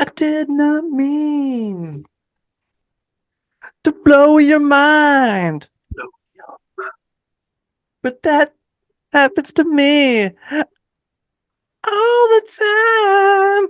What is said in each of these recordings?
I did not mean to blow your mind, but that happens to me all the time.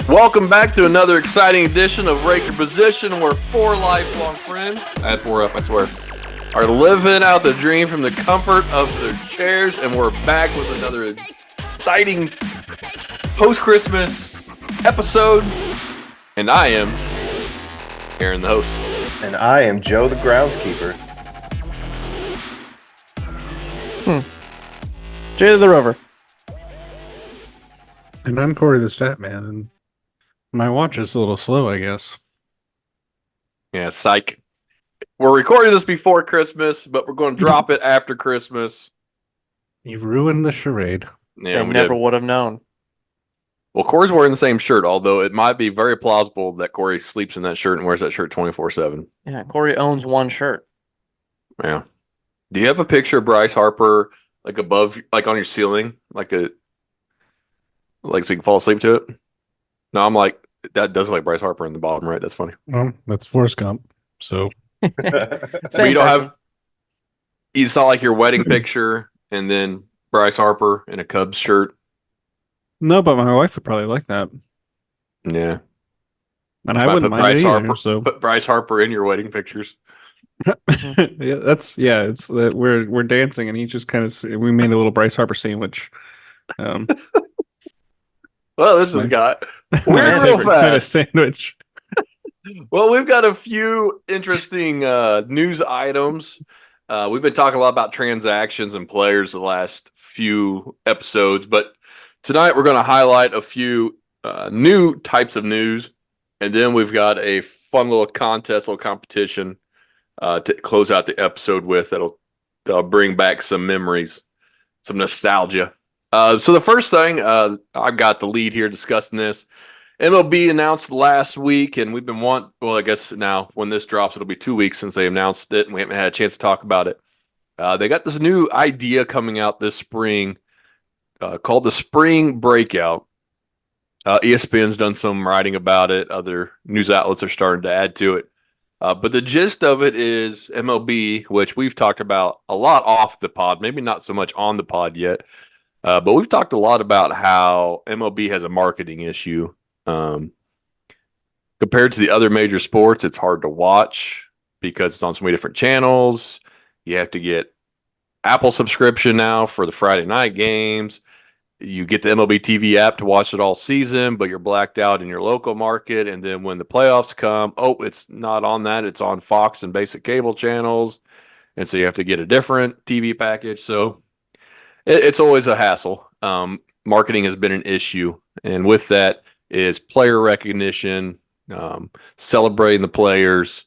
Welcome back to another exciting edition of Rake Position, where four lifelong friends, I had four up, I swear, are living out the dream from the comfort of their chairs, and we're back with another exciting post-Christmas episode. And I am Aaron, the host. And I am Joe, the groundskeeper. Jay the Rover. And I'm Corey the Statman, and my watch is a little slow, I guess. Yeah, psych. We're recording this before Christmas, but we're going to drop it after Christmas. You've ruined the charade. Yeah, They we never did. would have known. Well, Corey's wearing the same shirt, although it might be very plausible that Corey sleeps in that shirt and wears that shirt 24/7. Yeah, Corey owns one shirt. Yeah. Do you have a picture of Bryce Harper like above, like on your ceiling, like so you can fall asleep to it? No, I'm like, that does look like Bryce Harper in the bottom right. That's funny. Well, that's Forrest Gump. So But Same you don't person. have, you saw like your wedding picture and then Bryce Harper in a Cubs shirt. no, but my wife would probably like that, Yeah. and I Might wouldn't put mind it Bryce either. Harper, So put Bryce Harper in your wedding pictures. it's that we're dancing, and he just kind of we made a little Bryce Harper sandwich. Well, this It's my- has got My weird real favorite kind of fast. sandwich. Well, we've got a few interesting news items. We've been talking a lot about transactions and players the last few episodes, but tonight we're going to highlight a few new types of news, and then we've got a fun little contest, little competition to close out the episode with that'll bring back some memories, some nostalgia. So the first thing, I've got the lead here discussing this. MLB announced last week, and we've been well, I guess now when this drops, it'll be 2 weeks since they announced it, and we haven't had a chance to talk about it. They got this new idea coming out this spring called the Spring Breakout. ESPN's done some writing about it. Other news outlets are starting to add to it. But the gist of it is MLB, which we've talked about a lot off the pod, maybe not so much on the pod yet, but we've talked a lot about how MLB has a marketing issue. Compared to the other major sports, it's hard to watch because it's on so many different channels. You have to get Apple subscription now for the Friday night games. You get the MLB TV app to watch it all season, but you're blacked out in your local market. And then when the playoffs come, it's not on that. It's on Fox and basic cable channels. And so you have to get a different TV package. So it's always a hassle. Marketing has been an issue. And with that is player recognition, celebrating the players,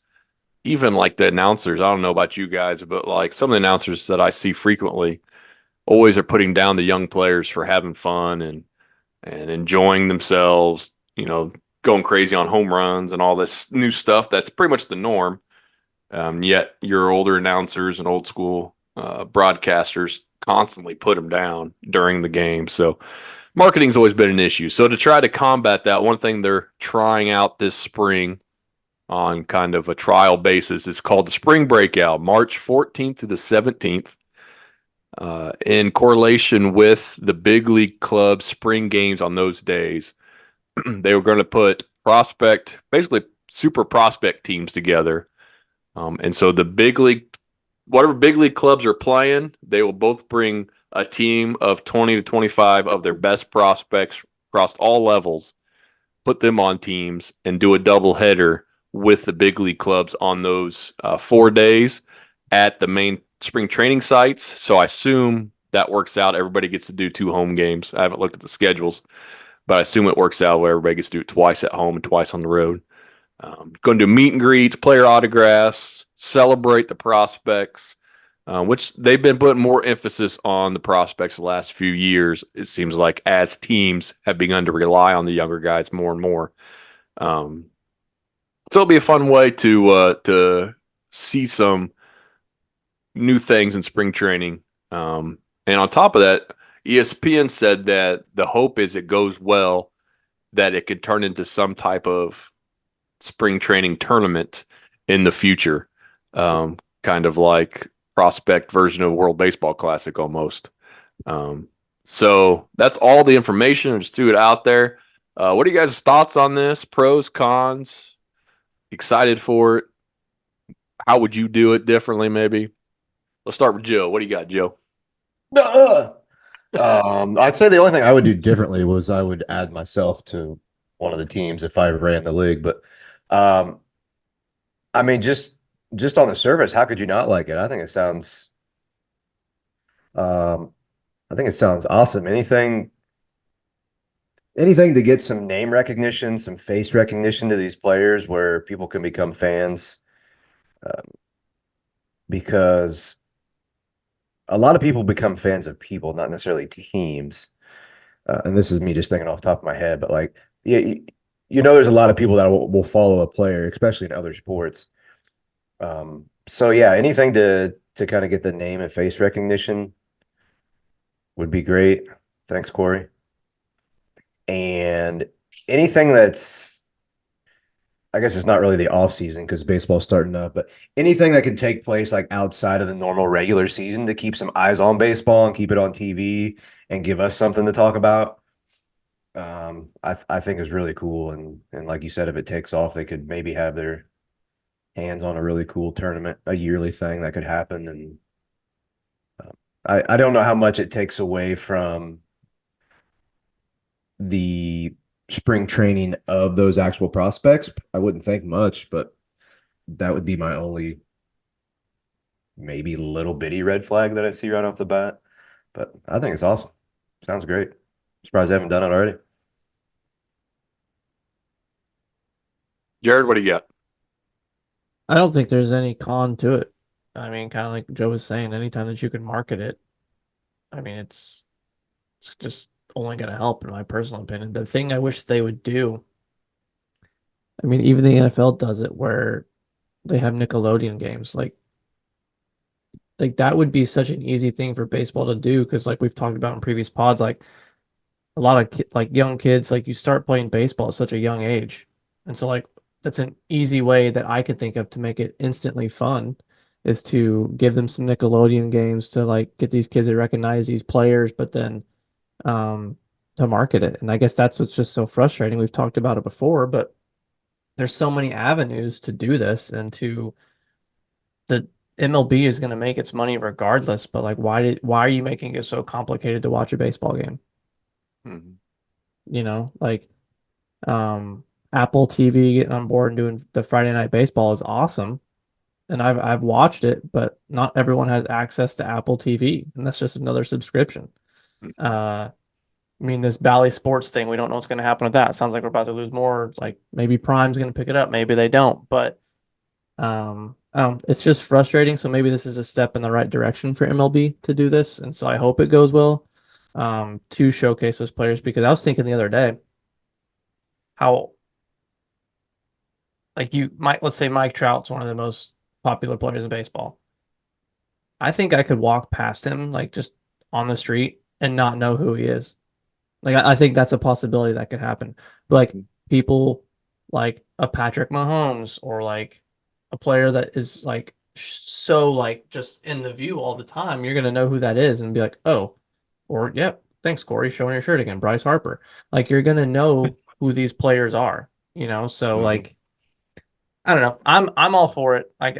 even like the announcers. I don't know about you guys, but like some of the announcers that I see frequently always are putting down the young players for having fun and enjoying themselves, going crazy on home runs and all this new stuff. That's pretty much the norm. Yet your older announcers and old school broadcasters constantly put them down during the game. So marketing's always been an issue. So to try to combat that, one thing they're trying out this spring on kind of a trial basis is called the Spring Breakout, March 14th to the 17th. In correlation with the big league club spring games on those days, they were going to put basically super prospect teams together. And so whatever big league clubs are playing, they will both bring a team of 20 to 25 of their best prospects across all levels, put them on teams, and do a doubleheader with the big league clubs on those 4 days at the main spring training sites. So I assume that works out. Everybody gets to do 2 home games. I haven't looked at the schedules, but I assume it works out where everybody gets to do it twice at home and twice on the road. Going to do meet and greets, player autographs, celebrate the prospects. which they've been putting more emphasis on the prospects the last few years. It seems like as teams have begun to rely on the younger guys more and more. Um, so it'll be a fun way to see some new things in spring training. And on top of that, ESPN said that the hope is it goes well, that it could turn into some type of spring training tournament in the future, kind of like prospect version of World Baseball Classic almost. Um, so that's all the information. Just threw it out there. What are you guys' thoughts on this? Pros, cons? Excited for it? How would you do it differently? Maybe. Let's start with Joe. What do you got, Joe? I'd say the only thing I would do differently was I would add myself to one of the teams if I ran the league. But um, I mean, just on the surface, how could you not like it? Um, I think it sounds awesome. Anything to get some name recognition, some face recognition to these players where people can become fans. Because a lot of people become fans of people, not necessarily teams. And this is me just thinking off the top of my head, but like, yeah, there's a lot of people that will follow a player, especially in other sports. So yeah, anything to kind of get the name and face recognition would be great. Thanks, Corey. And anything that's, I guess it's not really the off season because baseball's starting up, but anything that can take place like outside of the normal regular season to keep some eyes on baseball and keep it on TV and give us something to talk about. I think is really cool. And like you said, if it takes off, they could maybe have their hands on a really cool tournament, a yearly thing that could happen. And I don't know how much it takes away from the spring training of those actual prospects. I wouldn't think much, but that would be my only maybe little bitty red flag that I see right off the bat. But I think it's awesome. Sounds great. Surprised I haven't done it already. Jared, what do you got? I don't think there's any con to it. I mean, kind of like Joe was saying, anytime that you can market it, I mean, it's just only going to help, in my personal opinion. The thing I wish they would do, I mean, even the NFL does it, where they have Nickelodeon games. Like that would be such an easy thing for baseball to do because, like we've talked about in previous pods, like a lot of like young kids, like you start playing baseball at such a young age, and so like that's an easy way that I could think of to make it instantly fun, is to give them some Nickelodeon games to like get these kids to recognize these players, but then um to market it. And I guess that's what's just so frustrating. We've talked about it before, but there's so many avenues to do this, and to the MLB is going to make its money regardless, but like why are you making it so complicated to watch a baseball game? Mhm. Like um Apple TV getting on board and doing the Friday night baseball is awesome. And I've watched it, but not everyone has access to Apple TV, and that's just another subscription. I mean, this Bally Sports thing, we don't know what's going to happen with that. It sounds like we're about to lose more. Like maybe Prime's going to pick it up, maybe they don't. But it's just frustrating. So maybe this is a step in the right direction for MLB to do this, and so I hope it goes well. To showcase those players, because I was thinking the other day how, like, let's say Mike Trout's one of the most popular players in baseball. I think I could walk past him like just on the street and not know who he is. Like I think that's a possibility that could happen. Like people like a Patrick Mahomes, or like a player that is like so like just in the view all the time, you're gonna know who that is and be like, oh, or yep, thanks Corey, showing your shirt again, Bryce Harper. Like you're gonna know who these players are, So Mhm. like I don't know. I'm all for it. I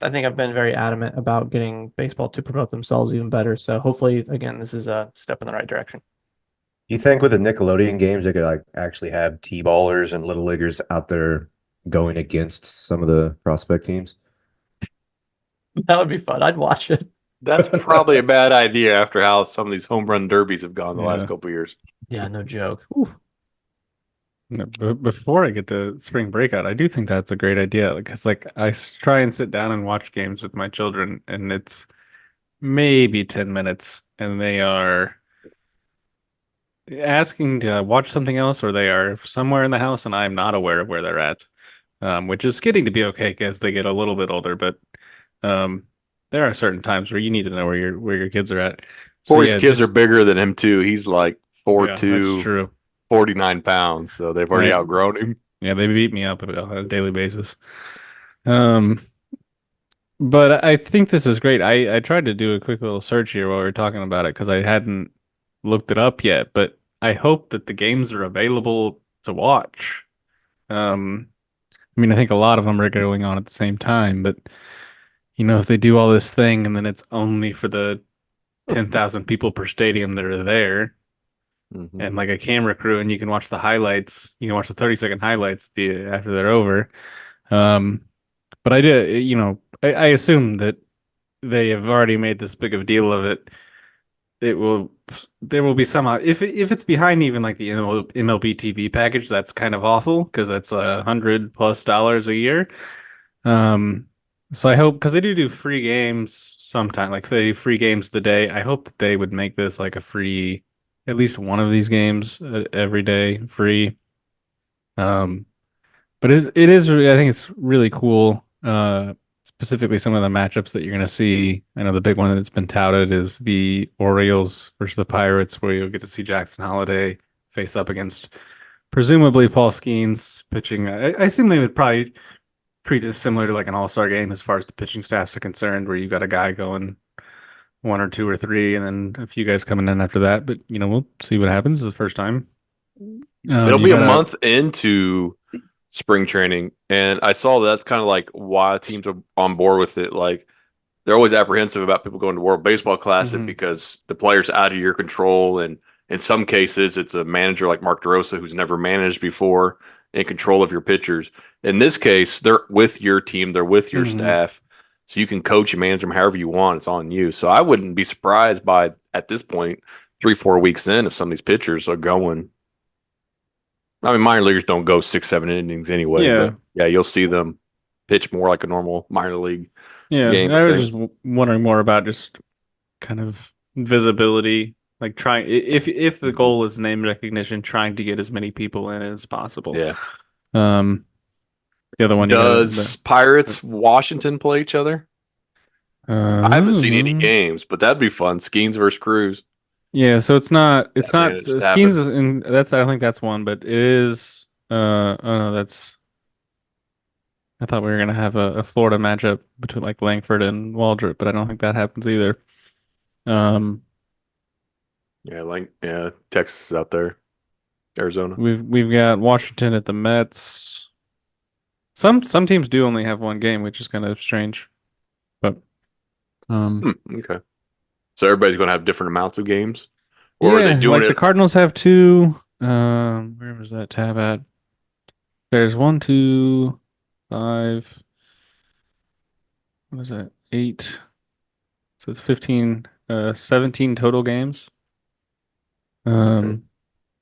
think I've been very adamant about getting baseball to promote themselves even better. So hopefully, again, this is a step in the right direction. Do you think with the Nickelodeon games they could like actually have T-ballers and little leaguers out there going against some of the prospect teams? That would be fun. I'd watch it. That's probably a bad idea after how some of these home run derbies have gone the last Yeah. couple of years. Yeah, no joke. Oof. No, before I get to spring breakout, I do think that's a great idea because, like, try and sit down and watch games with my children, and maybe 10 minutes, and they are asking to watch something else, or they are somewhere in the house, and I'm not aware of where they're at, which is getting to be okay as they get a little bit older. But um, there are certain times where you need to know where your kids are at. So Corey's yeah, kids are just bigger than him too. He's like yeah, that's 4'2", true. 49 pounds. So they've already Right? outgrown him. Yeah, they beat me up on a daily basis. Um, but I think this is great. I tried to do a quick little search here while we were talking about it because I hadn't looked it up yet. But I hope that the games are available to watch. Um, I mean, I think a lot of them are going on at the same time, but if they do all this thing and then it's only for the 10,000 people per stadium that are there Hmm. and like a camera crew and you can watch the highlights, you can watch the 30-second highlights after they're over. Um, but I did, I assume that they have already made this big of a deal of it. It will, there will be somehow, if it's behind even like the MLB TV package, that's kind of awful because that's $100+ a year. Um, so I hope because they do free games sometime, like they do free games the day. I hope that they would make this like a free, at least one of these games every day free. Um, but I think it's really cool. Specifically some of the matchups that you're going to see. I know the big one that's been touted is the Orioles versus the Pirates, where you'll get to see Jackson Holliday face up against presumably Paul Skeens pitching. I assume they would probably treat this similar to like an all-star game as far as the pitching staffs are concerned, where you got a guy going one or two or three, and then a few guys coming in after that. But we'll see what happens the first time. It'll You be a got a month into spring training, and I saw that's kind of like why teams are on board with it. Like they're always apprehensive about people going to World Baseball Classic Mhm. because the player's out of your control, and in some cases, it's a manager like Mark DeRosa who's never managed before in control of your pitchers. In this case, they're with your team, they're with your Mhm. staff, so you can coach and manage them however you want. It's on you. So I wouldn't be surprised by at this point, 3-4 weeks in, if some of these pitchers are going. I mean, minor leaguers don't go 6-7 innings anyway, Yeah, but yeah, you'll see them pitch more like a normal minor league yeah. game, I I was think. just wondering more about just kind of visibility, like trying if the Mhm. goal is name recognition, trying to get as many people in as possible. Yeah. Um, the other one you got Does Pirates Washington play each other? I haven't seen any uh, games, but that'd be fun. Skeens versus Cruz. yeah, so it's That not managed to Skeens happen. is in that's I don't think that's one, but it is oh no, that's I thought we were gonna have a Florida matchup between like Langford and Waldrop, but I don't think that happens either. Um Yeah, like yeah, Texas is out there, Arizona. we've got Washington at the Mets. Some teams do only have one game, which is kind of strange. But um Okay. So everybody's going to have different amounts of games, or are they yeah, doing like the it? Cardinals have two. Where was that tab at? There's one, two, five, what was that? Eight. So it's 15, 17 total games. Okay. Um,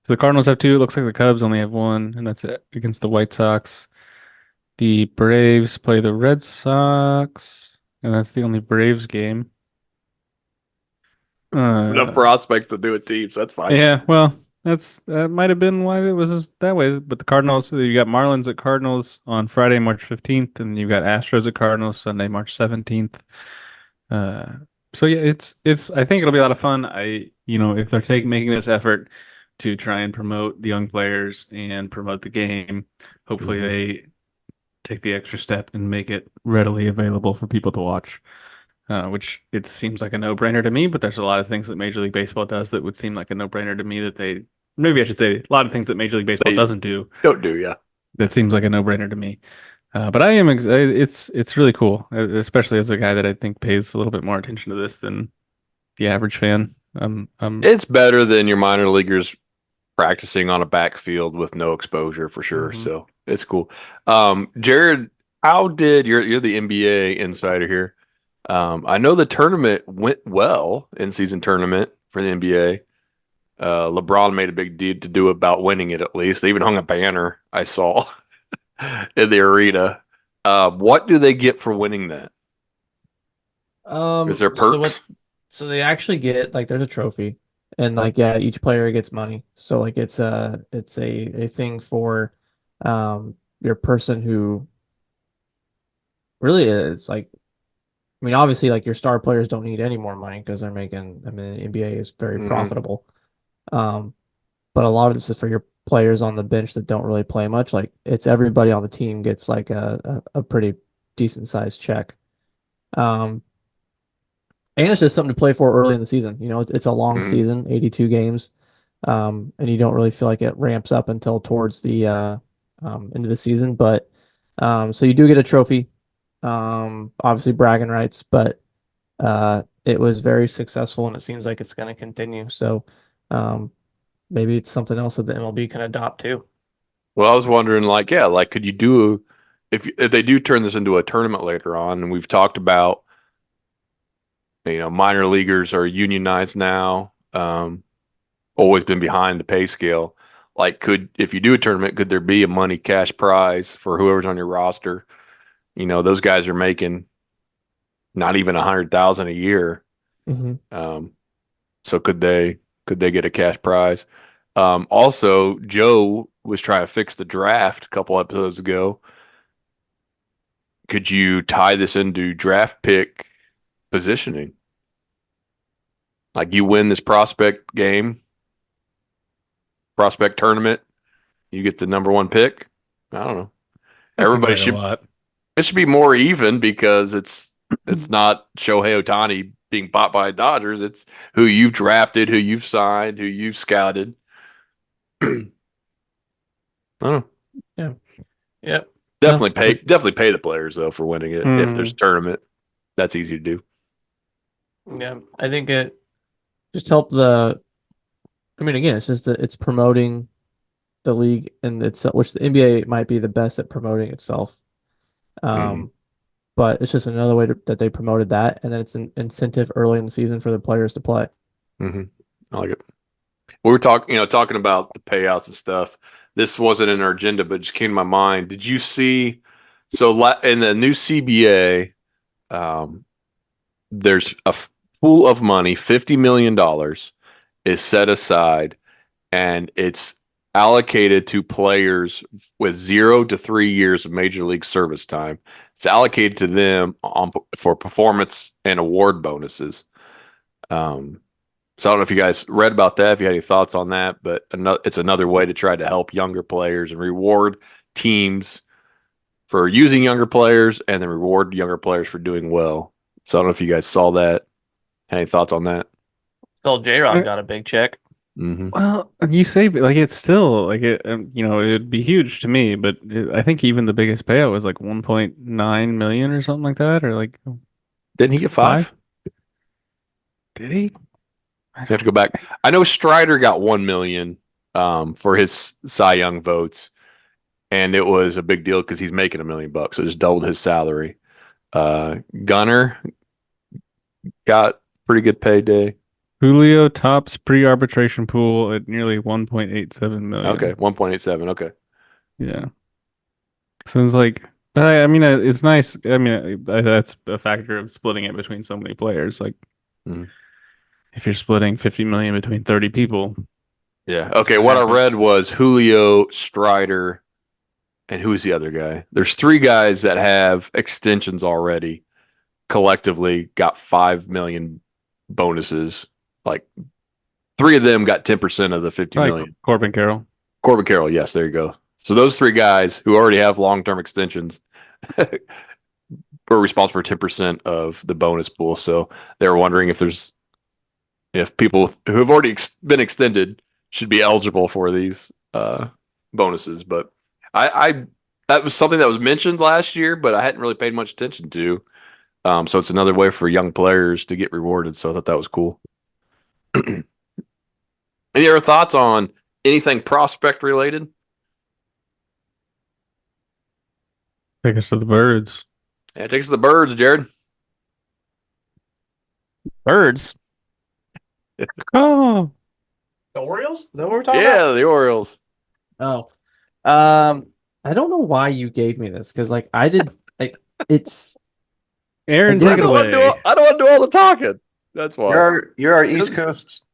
so the Cardinals have two. It looks like the Cubs only have one, and that's it against the White Sox. The Braves play the Red Sox, and that's the only Braves game. Enough Uh, prospects to do a team, so that's fine. yeah, well, that might have been why it was that way. But the Cardinals, you got Marlins at Cardinals on Friday, March 15th, and you got Astros at Cardinals Sunday, March 17th. Uh, so yeah, it's I think it'll be a lot of fun. If they're making this effort to try and promote the young players and promote the game, hopefully Mhm. they take the extra step and make it readily available for people to watch. Which it seems like a no-brainer to me, but there's a lot of things that Major League Baseball does that would seem like a no-brainer to me that maybe I should say a lot of things that Major League Baseball They doesn't do don't do, yeah. that seems like a no-brainer to me. But it's really cool, especially as a guy that I think pays a little bit more attention to this than the average fan. It's better than your minor leaguers practicing on a backfield with no exposure for sure. Mhm. So it's cool. Jared, how did you're the NBA insider here? I know the tournament went well in season tournament for the NBA. LeBron made a big deal to do about winning it at least. They even hung a banner I saw in the arena. What do they get for winning that? Is there So what perks? So they actually get like there's a trophy, and like yeah, each player gets money. So like it's a thing for your person who really is like I mean obviously like your star players don't need any more money because they're making I mean the NBA is very Hmm. profitable. Um, but a lot of this is for your players on the bench that don't really play much. Like it's everybody on the team gets like a pretty decent sized check. Um, and it's just something to play for early in the season. You know, it's a long Hmm. season, 82 games. And you don't really feel like it ramps up until towards the into the season. But so you do get a trophy, obviously bragging rights, but it was very successful and it seems like it's going to continue. So um, maybe it's something else that the MLB can adopt too. Well, I was wondering, like, yeah, like, could you do if they do turn this into a tournament later on? And we've talked about, minor leaguers are unionized now. Always been behind the pay scale. Like, if you do a tournament, could there be a money cash prize for whoever's on your roster? Those guys are making not even 100,000 a year. Hmm. Um, so could they get a cash prize? Also, Joe was trying to fix the draft a couple episodes ago. Could you tie this into draft pick positioning? Like you win this prospect tournament, you get the number one pick. I don't know. That seems Everybody like a should lot. It should be more even because it's not Shohei Ohtani being bought by Dodgers. It's who you've drafted, who you've signed, who you've scouted. I don't know. Yeah. Yep. No. Definitely pay the players though for winning it. If there's a Mm. tournament, that's easy to do. Yeah. I think it just helped the. I mean, again, it's just that it's promoting the league and it's which the NBA might be the best at promoting itself. Hmm. Um, but it's just another way that they promoted that, and then it's an incentive early in the season for the players to play. Hmm. I like it. We were talking about the payouts and stuff. This wasn't in our agenda, but it just came to my mind. Did you see? So in the new CBA, um, there's a pool of money, $50 million is set aside, and it's allocated to players with 0 to 3 years of major league service time. It's allocated to them for performance and award bonuses. Um, so I don't know if you guys read about that, if you had any thoughts on that, but it's another way to try to help younger players and reward teams for using younger players and then reward younger players for doing well. So I don't know if you guys saw that. Any thoughts on that? Still, J-Rod got a big check. Hmm. Well, you say but, like it's still like it'd be huge to me, but I think even the biggest payout was like 1.9 million or something like that, or like Didn't he get five. five? Did he? I You have to don't. go back. I know Strider got 1 million for his Cy Young votes, and it was a big deal because he's making $1 million. So it just doubled his salary. Gunner got pretty good payday. Julio tops pre-arbitration pool at nearly 1.87 Okay, million. 1.87. Okay. Yeah. So it's like, but I mean, it's nice. I mean, that's a factor of splitting it between so many players. Like, Mhm. if you're splitting 50 million between 30 people, Yeah. what's Okay. gonna What I happen? read was Julio, Strider, and who's the other guy? There's three guys that have extensions already. Collectively, got 5 million bonuses. Like three of them got 10% of the 50 Like million. Corbin Carroll. Corbin Carroll, yes, there you go. So those three guys who already have long-term extensions were responsible for 10% of the bonus pool. So they were wondering if people who have already been extended should be eligible for these bonuses. But I that was something that was mentioned last year, but I hadn't really paid much attention to. So it's another way for young players to get rewarded. So I thought that was cool. Any other thoughts on anything prospect related? Take us to the birds. Yeah, it takes the birds, Jared. Birds. Oh, The Orioles? Is that what we're talking about? Yeah, the Orioles. Oh. I don't know why you gave me this because it's I Aaron, didn't take I it don't want to do away. all, I don't want to do all the talking. That's why. You're our East You're, Coast.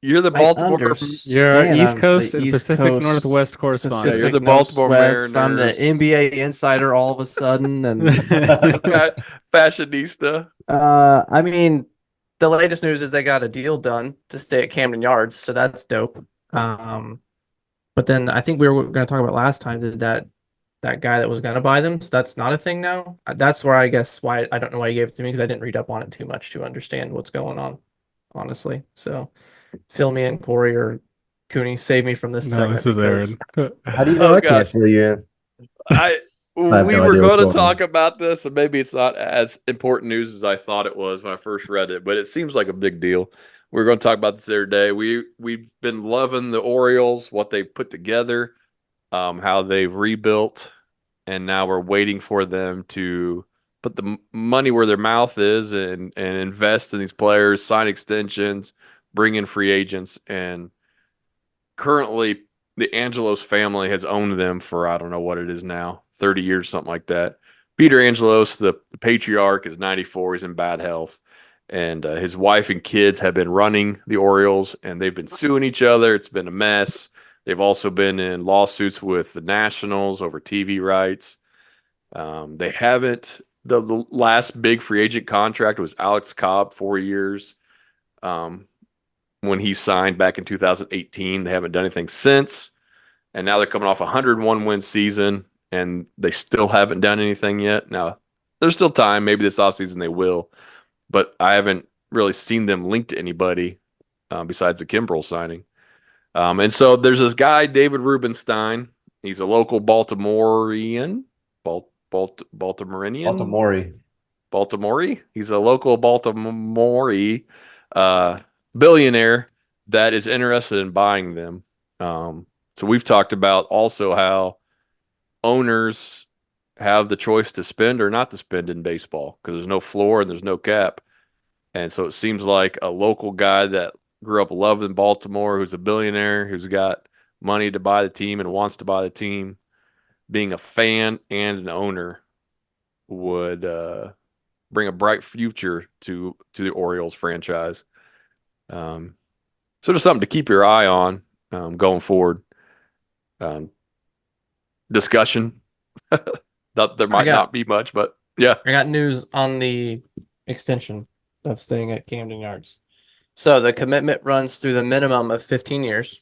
you're the I Baltimore. You're our understand. East I'm the Coast and East Pacific Coast, Northwest Yeah, you're correspondent. the Pacific Baltimore Northwest. I'm the Mariners. NBA insider all of a sudden, and Fashionista. I mean, the latest news is they got a deal done to stay at Camden Yards, so that's dope. But then I think we were going to talk about last time that guy that was going to buy them, so that's not a thing now. That's where I guess why I don't know why he gave it to me because I didn't read up on it too much to understand what's going on, honestly. So fill me in, Corey or Cooney, save me from this No, this segment is because Aaron. How do you know Oh I can't gosh. fill you in? I I have we no were idea what's going to going talk on. about this, and maybe it's not as important news as I thought it was when I first read it, but it seems like a big deal. We were going to talk about this the other day. We've been loving the Orioles, what they put together, how they've rebuilt, and now we're waiting for them to put the money where their mouth is and invest in these players, sign extensions, bring in free agents, and currently the Angelos family has owned them for I don't know what it is now, 30 years, something like that. Peter Angelos, the patriarch, is 94. He's in bad health. And his wife and kids have been running the Orioles, and they've been suing each other. It's been a mess. They've also been in lawsuits with the Nationals over TV rights. They haven't. The last big free agent contract was Alex Cobb, 4 years. Um, when he signed back in 2018. They haven't done anything since. And now they're coming off a 101 win season and they still haven't done anything yet. Now, there's still time. Maybe this offseason they will, but I haven't really seen them linked to anybody besides the Kimbrel signing. And so there's this guy, David Rubenstein. He's a local Baltimorean, Baltimorean, Baltimore. Baltimore. He's a local Baltimore uh, billionaire that is interested in buying them. So we've talked about also how owners have the choice to spend or not to spend in baseball because there's no floor and there's no cap. And so it seems like a local guy that grew up loving Baltimore, who's a billionaire, who's got money to buy the team and wants to buy the team, being a fan and an owner would bring a bright future to the Orioles franchise. Um, so there's something to keep your eye on going forward. Um, discussion. There I might got not be much, but yeah. I got news on the extension of staying at Camden Yards. So the commitment runs through the minimum of 15 years.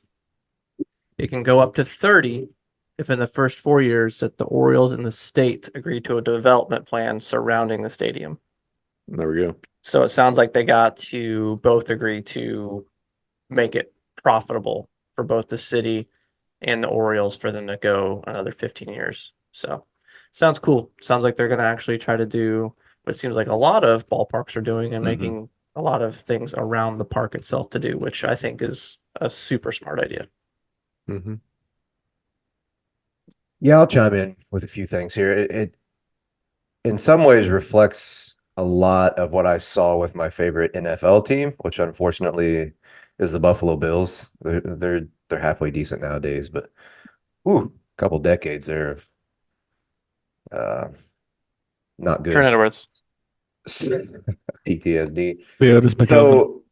It can go up to 30 if in the first 4 years that the Orioles and the state agree to a development plan surrounding the stadium. There we go. So it sounds like they got to both agree to make it profitable for both the city and the Orioles for them to go another 15 years. So sounds cool. Sounds like they're going to actually try to do what seems like a lot of ballparks are doing and making a lot of things around the park itself to do, which I think is a super smart idea. Mm-hmm. Yeah, I'll chime in with a few things here. It in some ways reflects a lot of what I saw with my favorite NFL team, which unfortunately is the Buffalo Bills. They're halfway decent nowadays, but a couple decades there of uh, not Turn good. it words. PTSD. The Otis McKelvin. So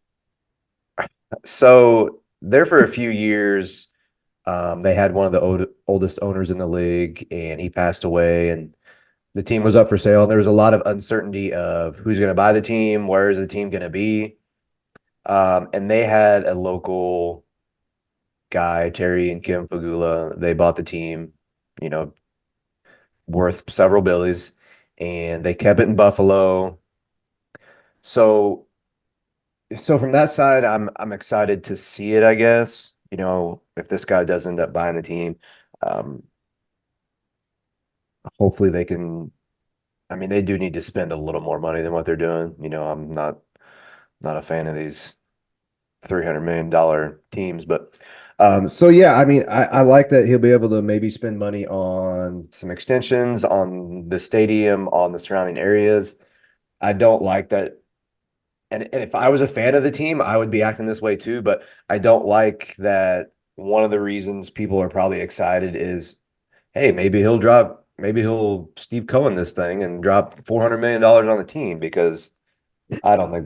so there for a few years, they had one of the oldest owners in the league, and he passed away, and the team was up for sale. And there was a lot of uncertainty of who's going to buy the team, where is the team going to be, and they had a local guy, Terry and Kim Fagula. They bought the team, you know, worth several billies, and they kept it in Buffalo. So so from that side, I'm excited to see it, I guess. If this guy does end up buying the team, um, hopefully they can. I mean, they do need to spend a little more money than what they're doing. I'm not a fan of these $300 million teams, but so yeah, I mean, I like that he'll be able to maybe spend money on some extensions on the stadium, on the surrounding areas. I don't like that. And if I was a fan of the team, I would be acting this way too. But I don't like that one of the reasons people are probably excited is, hey, maybe he'll Steve Cohen this thing and drop $400 million on the team because I don't think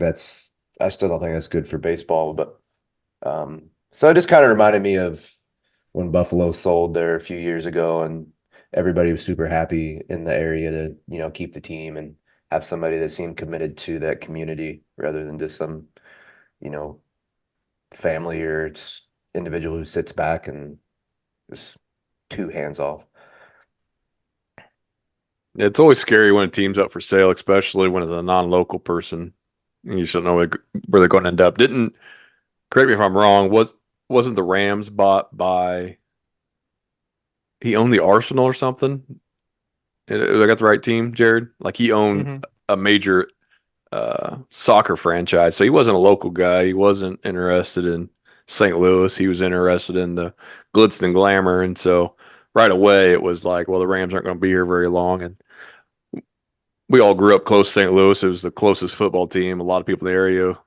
I still don't think that's good for baseball, but so it just kind of reminded me of when Buffalo sold there a few years ago, and everybody was super happy in the area to, keep the team and have somebody that seemed committed to that community rather than just some, you know, family or it's individual who sits back and just too hands off. It's always scary when a team's up for sale, especially when it's a non-local person. You just don't know where they're going to end up. Didn't correct me if I'm wrong. Wasn't the Rams bought by? He owned the Arsenal or something. I got the right team, Jared. Like he owned Hmm. a major soccer franchise, so he wasn't a local guy. He wasn't interested in St. Louis. He was interested in the glitz and glamour, and so right away it was like, well, the Rams aren't going to be here very long, and we all grew up close to St. Louis. It was the closest football team. A lot of people in the area,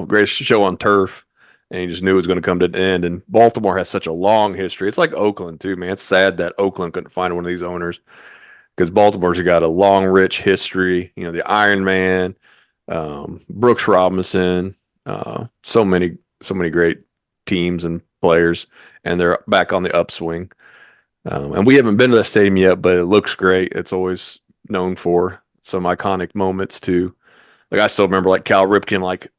greatest show on turf. And you just knew it was going to come to an end. And Baltimore has such a long history. It's like Oakland, too, man. It's sad that Oakland couldn't find one of these owners because Baltimore's got a long, rich history. The Iron Man, Brooks Robinson, so many great teams and players. And they're back on the upswing. And we haven't been to that stadium yet, but it looks great. It's always known for some iconic moments too. Like I still remember like Cal Ripken, like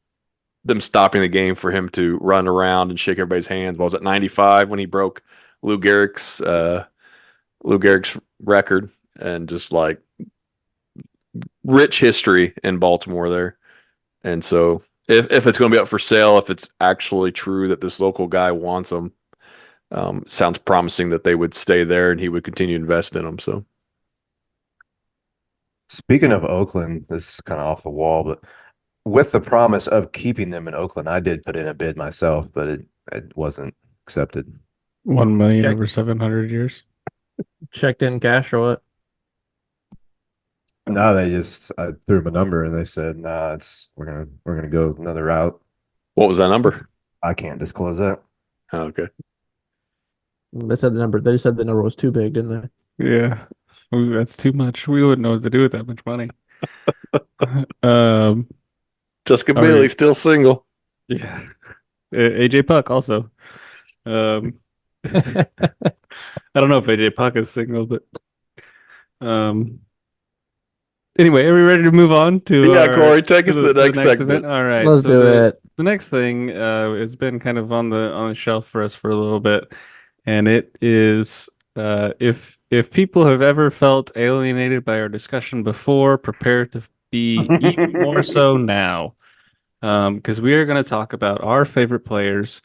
them stopping the game for him to run around and shake everybody's hands. What was it 95 when he broke Lou Gehrig's Lou Gehrig's record and just like rich history in Baltimore there. And so if it's going to be up for sale, if it's actually true that this local guy wants them, sounds promising that they would stay there and he would continue to invest in them. So Speaking of Oakland, this is kind of off the wall, but with the promise of keeping them in Oakland, I did put in a bid myself, but it wasn't accepted. 1 million Check, over 700 years. checked in cash or what? No, I threw them a number and they said, nah, we're gonna go another route. what was that number? I can't disclose that. Oh, okay. They said the number. They said the number was too big, didn't they? Yeah. Ooh, that's too much. We wouldn't know what to do with that much money. Um, Jessica are Bieley we, still single. yeah. AJ Puck also. Um, I don't know if AJ Puck is single, but um, anyway, are we ready to move on to Yeah, our Corey, take us to the to the next next event? segment. All right. Let's So do it. the next thing has been kind of on the shelf for us for a little bit, and it is if people have ever felt alienated by our discussion before, prepare to be even more so now. Because we are going to talk about our favorite players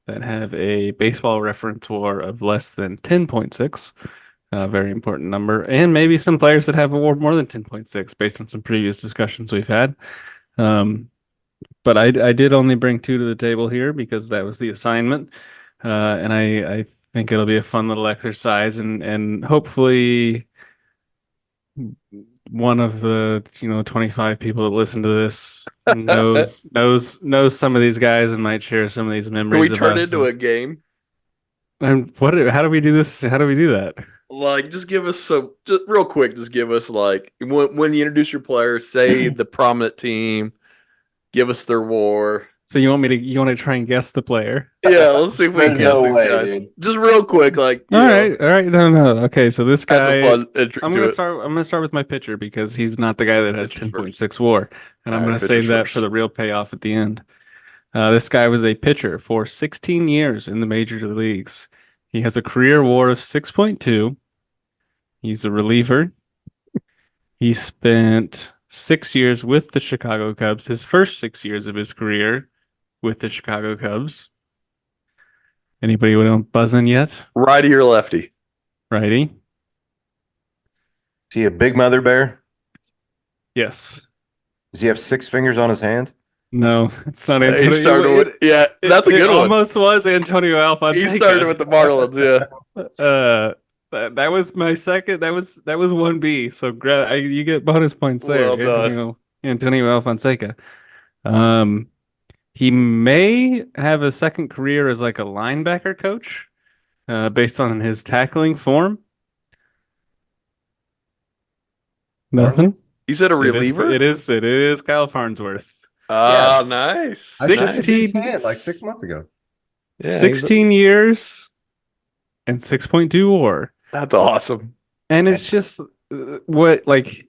that have a baseball reference WAR of less than 10.6, a very important number, and maybe some players that have a WAR more than 10.6 based on some previous discussions we've had. Um, but I did only bring two to the table here because that was the assignment, and I think it'll be a fun little exercise, and hopefully one of the 25 people that listen to this knows some of these guys and might share some of these Can we memories of turn us. into a game? And how do we do this? How do we do that? Like, just give us just real quick. Just give us like when you introduce your players, say the prominent team, give us their war. So you want to try and guess the player? Yeah, let's see if we can There's guess no these way, guys. dude. Just real quick, like All right, no, no. Okay, so this that's a guy, fun intro to it. I'm gonna start with my pitcher because he's not the guy that has Pitchers 10.6 WAR, and All I'm right, gonna pitchers save that for first. the real payoff at the end. This guy was a pitcher for 16 years in the major leagues. He has a career WAR of 6.2. He's a reliever. He spent 6 years with the Chicago Cubs, his first 6 years of his career with the Chicago Cubs. Anybody want buzzing yet? Righty or lefty? Righty? Is he a big mother bear? Yes. Does he have 6 fingers on his hand? No, it's not He started Antonio. with yeah, that's a It good one. almost was Antonio He started with Alfonseca. the Marlins. Yeah, That was my second. That was 1B. So you get bonus points there, well done. Antonio Alfonseca. Um, he may have a second career as like a linebacker coach, based on his tackling form. Farnsworth? Nothing. You said a It is. reliever? It is. It is Kyle Farnsworth. Oh, Yes. nice. I shook the dude's 16, hand like 6 months ago. Yeah, he's 16 years and 6.2 WAR. that's awesome. And And it's just what like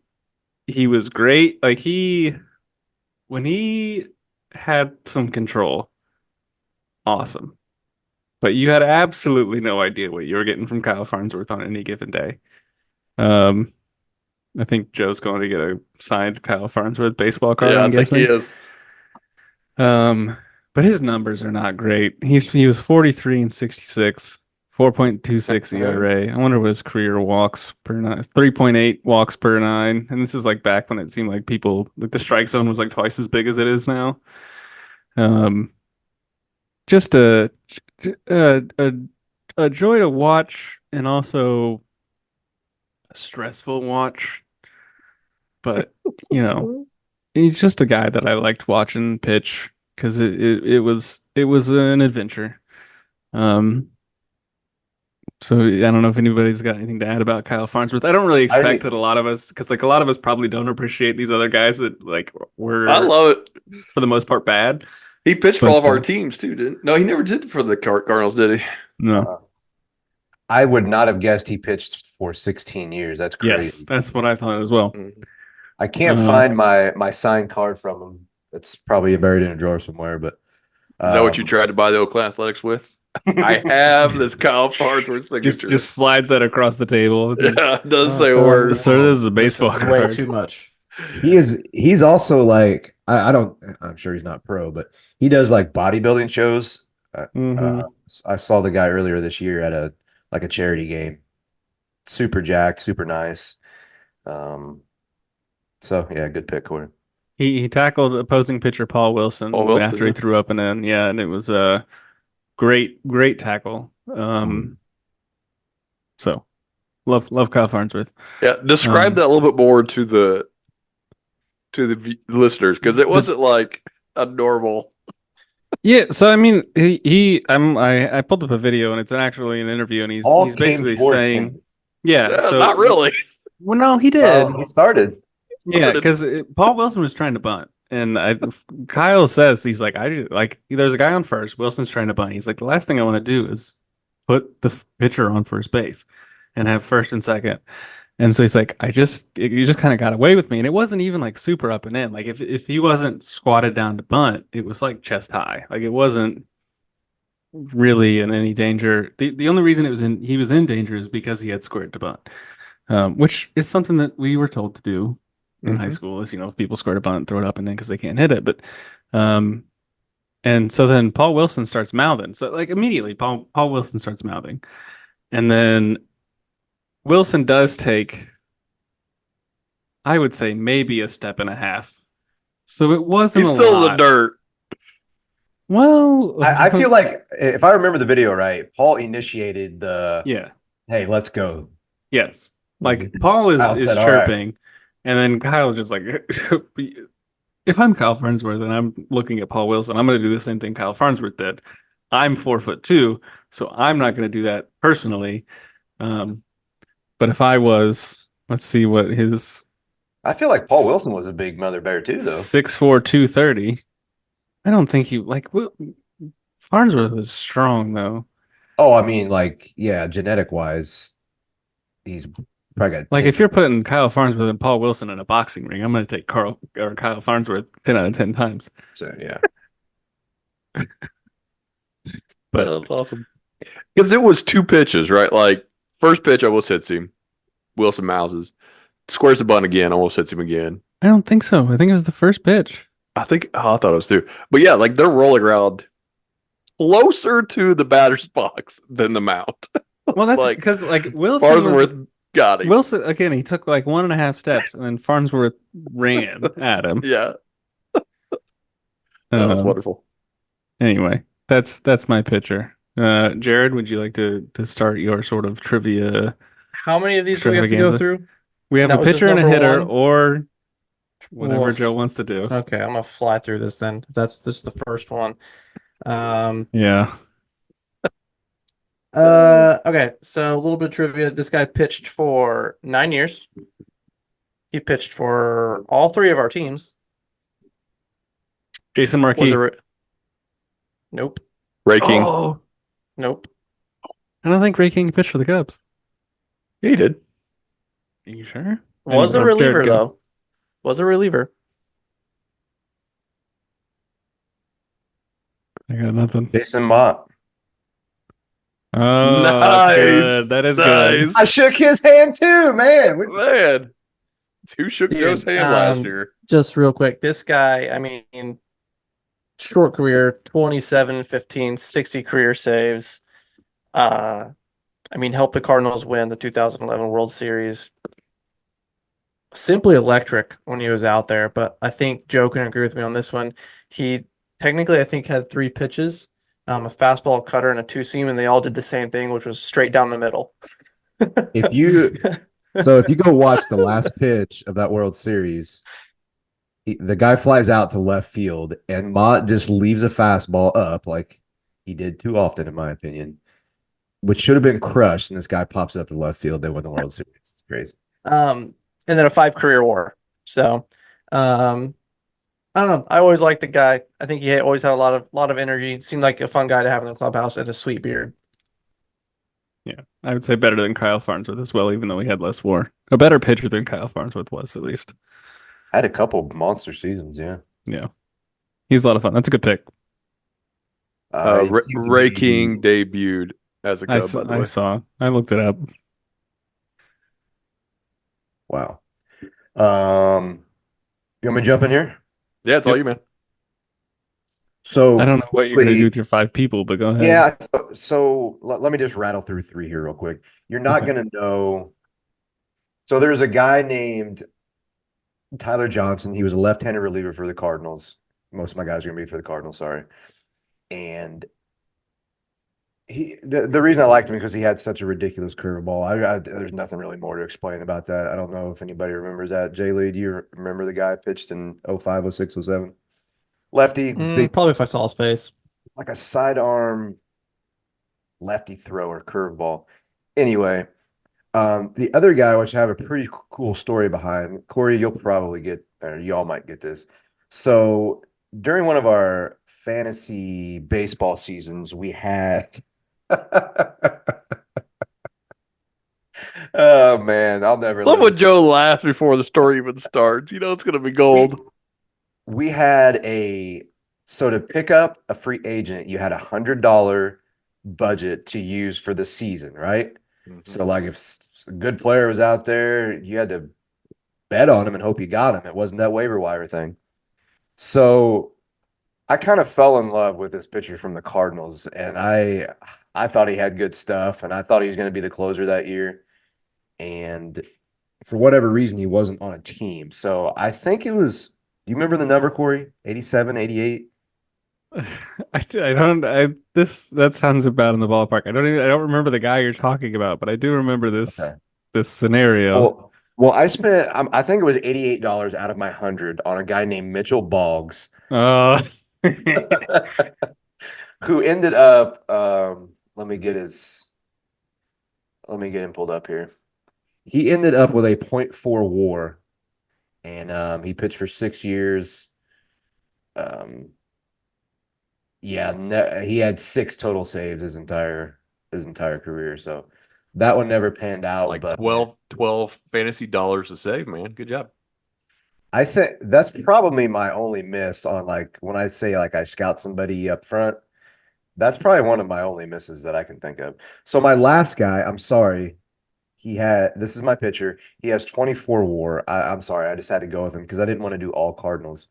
he was great. Like when he had some control, awesome. But you had absolutely no idea what you were getting from Kyle Farnsworth on any given day. Um, I think Joe's going to get a signed Kyle Farnsworth baseball card, Yeah, I'm I think he guessing. is. But his numbers are not great. He was 43 and 66, 4.26 ERA. I wonder what his career walks per nine, 3.8 walks per nine. And this is like back when it seemed like people like the strike zone was like twice as big as it is now. Um, just a a joy to watch and also a stressful watch. But you know, he's just a guy that I liked watching pitch because it was an adventure. Um, so I don't know if anybody's got anything to add about Kyle Farnsworth. I don't really expect I that a lot of us, because like a lot of us probably don't appreciate these other guys that like I were love it. for the most part bad. He pitched for all But of our teams too, didn't? No, he never did for the Cardinals, did he? no, uh, I would not have guessed he pitched for 16 years. That's yes, crazy. that's what I thought as well. Mhm. I can't Um, find my signed card from him. It's probably buried in a drawer somewhere, but Is that what you um, tried to buy the Oakland Athletics with? I have this Kyle Farnsworth just signature. slides that across the table. Yeah, it doesn't say a Oh, word. Sir, this is a this baseball is way card. too much. he's also like I don't I'm sure he's not pro, but he does like bodybuilding shows. Hmm. I saw the guy earlier this year at a charity game. Super jacked, super nice. Um, so yeah, good pick, Corey. He tackled opposing pitcher Paul Paul Wilson Wilson, after he yeah. threw up an in. Yeah, and it was a great tackle. So love Kyle Farnsworth. Yeah, describe Um, that a little bit more to the listeners because it the wasn't like a normal. yeah, so I mean I pulled up a video and it's actually an interview and All he's came basically towards saying him. yeah, so Not really. well no he Well, did. he started. Yeah, Started. because Paul Wilson was trying to bunt, and Kyle says he's like there's a guy on first. Wilson's trying to bunt. He's like the last thing I want to do is put the pitcher on first base and have first and second. And so he's like, you just kind of got away with me, and it wasn't even like super up and in. Like if he wasn't squatted down to bunt, it was like chest high. Like it wasn't really in any danger. The only reason he was in danger is because he had squared to bunt, which is something that we were told to do in high Mhm. school. Is if people square to bunt, throw it up and in because they can't hit it. But um, and so then Paul Wilson starts mouthing. So like immediately, Paul Wilson starts mouthing, and then Wilson does take, I would say, maybe a step and a half. So it wasn't He's a still in the lot. dirt. Well, I feel like if I remember the video right, Paul initiated the yeah, hey, let's go. yes. Like Paul Kyle is said, all right. chirping, and then Kyle's just like, if I'm Kyle Farnsworth and I'm looking at Paul Wilson, I'm going to do the same thing Kyle Farnsworth did. I'm 4'2", so I'm not going to do that personally. Um, but if I was, let's see what his I feel like Paul Wilson was a big mother bear too, though. 6'4", 230. I don't think he like Farnsworth was strong though. Oh, I mean, like, yeah, genetic wise, he's probably got Like 10. if you're putting Kyle Farnsworth and Paul Wilson in a boxing ring, I'm going to take Carl or Kyle Farnsworth 10 out of 10 times. So yeah. But That's awesome. Because it was two pitches, right? Like first pitch almost hits him. Wilson mouses. Squares the bunt again, almost hits him again. I don't think so. I think it was the first pitch. I thought it was two. But yeah, like they're rolling around closer to the batter's box than the mound. Well, that's Like because like Wilson Farnsworth got him. Wilson again. He took like 1.5 steps, and then Farnsworth ran at him. Yeah. That was Um, wonderful. anyway, that's my pitcher. Jared, would you like to start your sort of trivia How many of these do we have to go extravaganza? through? We have That a was just pitcher and a number hitter, one. or whatever Woof. Joe wants to do. Okay, I'm gonna fly through this then. That's just the first one. Um, Yeah. okay, so a little bit of trivia. This guy pitched for 9 years. He pitched for all three of our teams. Jason Was Marquis. it? Nope. Raking. Oh, Nope. I don't think Ray King pitched for the Cubs. Yeah, he did. Are you sure? Was Anyway, a let Jared reliever go. though. Was a reliever. I got nothing. Jason Mott. Oh, that's good. Nice. That is good. I Nice. shook his hand too, man. Man. Who shook Joe's Dude, hand last year? just real quick, this guy, I mean, short career, 27, 15, 60 career saves. Uh, I mean, helped the Cardinals win the 2011 World Series. Simply electric when he was out there, but I think Joe can agree with me on this one. He technically, I think, had three pitches, a fastball, a cutter, and a two seam, and they all did the same thing, which was straight down the middle. If you if you go watch the last pitch of that World Series, the guy flies out to left field, and Mott just leaves a fastball up like he did too often, in my opinion, which should have been crushed. And this guy pops up to left field. They win the World Series. It's crazy. And then a five career WAR. So, um, I don't know. I always liked the guy. I think he always had a lot of energy. Seemed like a fun guy to have in the clubhouse and a sweet beard. Yeah, I would say better than Kyle Farnsworth as well, even though he had less WAR. A better pitcher than Kyle Farnsworth was, at least. Had a couple monster seasons, yeah. Yeah, he's a lot of fun. That's a good pick. He seemed to Ray be King debuted as a Cub, by the I way. saw. I looked it up. wow. You want me to jump in here? Yeah, it's all Yep. you, man. So I don't know what you're gonna do quickly, with your 5 people, but go ahead. yeah. So let me just rattle through three here real quick. You're not Okay. gonna know. So there's a guy named Tyler Johnson. He was a left-handed reliever for the Cardinals. Most of my guys are gonna be for the Cardinals, sorry. And the reason I liked him because he had such a ridiculous curveball. There's nothing really more to explain about that. I don't know if anybody remembers that. Jay Lee, do you remember the guy pitched in 05, 06, 07? Lefty, big, Probably if I saw his face. like a sidearm lefty thrower curveball. Anyway, the other guy, which I have a pretty cool story behind, Corey, you'll probably get, or y'all might get this. So during one of our fantasy baseball seasons, we had. Oh man, I'll never Love live when it. Joe laughs before the story even starts. You know it's gonna be gold. We had so to pick up a free agent, you had $100 budget to use for the season, right? So like if a good player was out there, you had to bet on him and hope you got him. It wasn't that waiver wire thing. So I kind of fell in love with this pitcher from the Cardinals, and I thought he had good stuff, and I thought he was going to be the closer that year. And for whatever reason, he wasn't on a team. So I think it was. You remember the number, Corey? 87, 88? I don't. That sounds about in the ballpark. I don't remember the guy you're talking about, but I do remember Okay. this scenario. Well, I spent. I think it was $88 out of my 100 on a guy named Mitchell Boggs, Uh, who ended up. Let me get him pulled up here. He ended up with a .4 WAR, and he pitched for 6 years. Um, yeah, he had 6 total saves his entire career. So that one never panned out. Like But 12 fantasy dollars to save, man. Good job. I think that's probably my only miss on like when I say like I scout somebody up front. That's probably one of my only misses that I can think of. So my last guy, I'm sorry, this is my pitcher. He has 24 WAR. I'm sorry, I just had to go with him because I didn't want to do all Cardinals.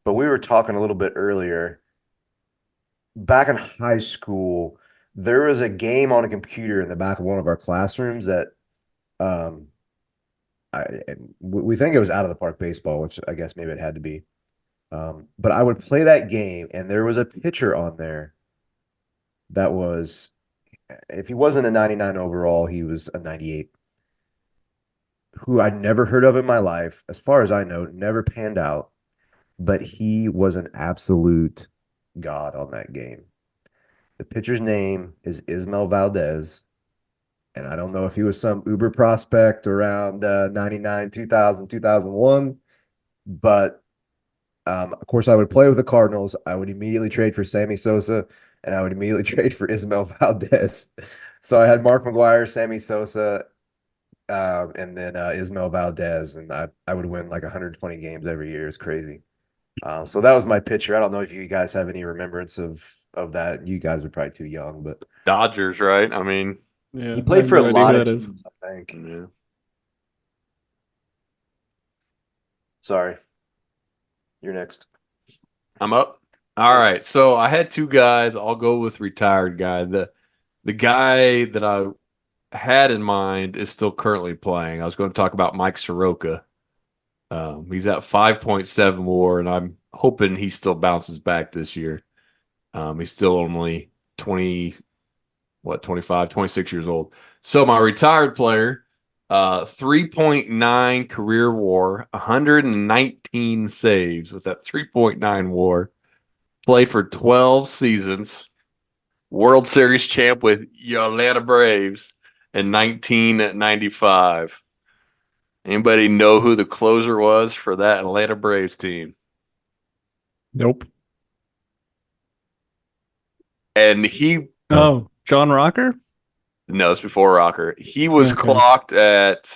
But we were talking a little bit earlier. Back in high school, there was a game on a computer in the back of one of our classrooms that um we think it was out of the park baseball, which I guess maybe it had to be. But I would play that game, and there was a pitcher on there that was, if he wasn't a 99 overall, he was a 98, who I'd never heard of in my life. As far as I know, never panned out, but he was an absolute god on that game. The pitcher's name is Ismael Valdez. And I don't know if he was some Uber prospect around 99, 2000, 2001, but Of course, I would play with the Cardinals. I would immediately trade for Sammy Sosa, and I would immediately trade for Ismael Valdez. So I had Mark McGuire, Sammy Sosa, and then Ismael Valdez, and I would win like 120 games every year. It's crazy. So that was my pitcher. I don't know if you guys have any remembrance of that. You guys are probably too young, but Dodgers, right? I mean, he Yeah, I played have for a no idea who lot of that is. teams, I think. yeah. Sorry, you're next. I'm up. All right. So I had two guys. I'll go with retired guy. The guy that I had in mind is still currently playing. I was going to talk about Mike Soroka. He's at 5.7 WAR, and I'm hoping he still bounces back this year. He's still only 20, 25, 26 years old. So my retired player, 3.9 career WAR, 119 saves with that 3.9 WAR. Played for 12 seasons. World Series champ with your Atlanta Braves in 1995. Anybody know who the closer was for that Atlanta Braves team? Nope. And he, Oh, John Rocker? no, it's before Rocker. He was Okay. clocked at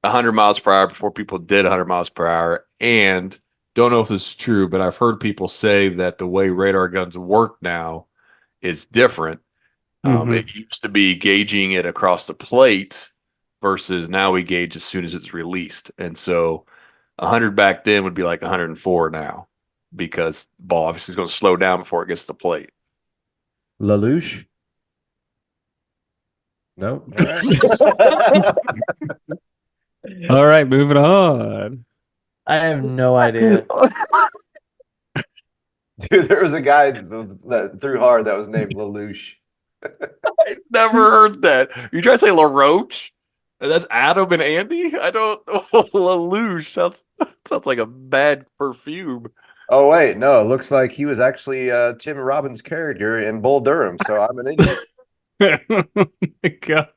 100 miles per hour before people did 100 miles per hour. And don't know if this is true, but I've heard people say that the way radar guns work now is different. Hmm. It used to be gauging it across the plate versus now we gauge as soon as it's released. And so 100 back then would be like 104 now because the ball obviously is going to slow down before it gets to the plate. Lelouch? No. All right. All right, moving on. I have no idea. Dude, there was a guy that threw hard that was named Lelouch. I never heard that. You try to say LaRoche? That's Adam and Andy? I don't know. Lelouch sounds like a bad perfume. Oh wait, no, it looks like he was actually Tim Robbins' character in Bull Durham. So I'm an idiot. Oh my God.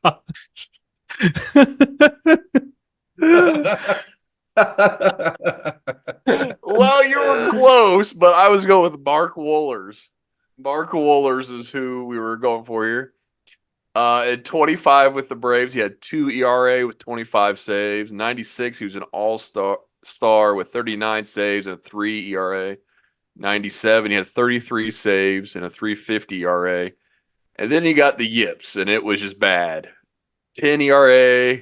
Well, you were close, but I was going with Mark Wohlers. Mark Wohlers is who we were going for here. At 25 with the Braves, he had 2 ERA with 25 saves. 96, he was an all-star with 39 saves and a 3 ERA. 97, he had 33 saves and a 3.50 ERA. And then he got the yips, and it was just bad. 10 ERA,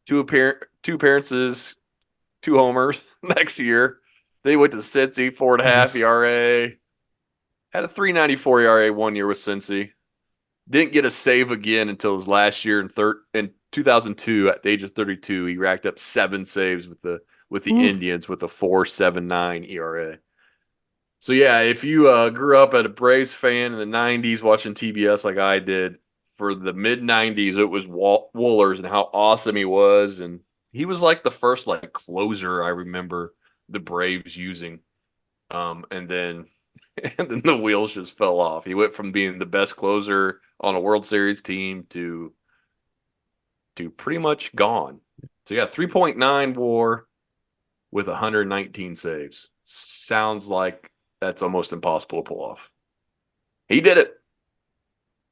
two appearances, 2 homers next year. They went to Cincy, 4.5 ERA. Had a 3.94 ERA 1 year with Cincy. Didn't get a save again until his last year in 2002 at the age of 32. He racked up 7 saves with the Oof. Indians with a 4.79 ERA. So yeah, if you grew up as a Braves fan in the '90s watching TBS like I did, for the mid '90s it was Wohlers and how awesome he was, and he was like the first like closer I remember the Braves using. And then and then the wheels just fell off. He went from being the best closer on a World Series team to pretty much gone. So yeah, 3.9 WAR with 119 saves. Sounds like that's almost impossible to pull off. He did it.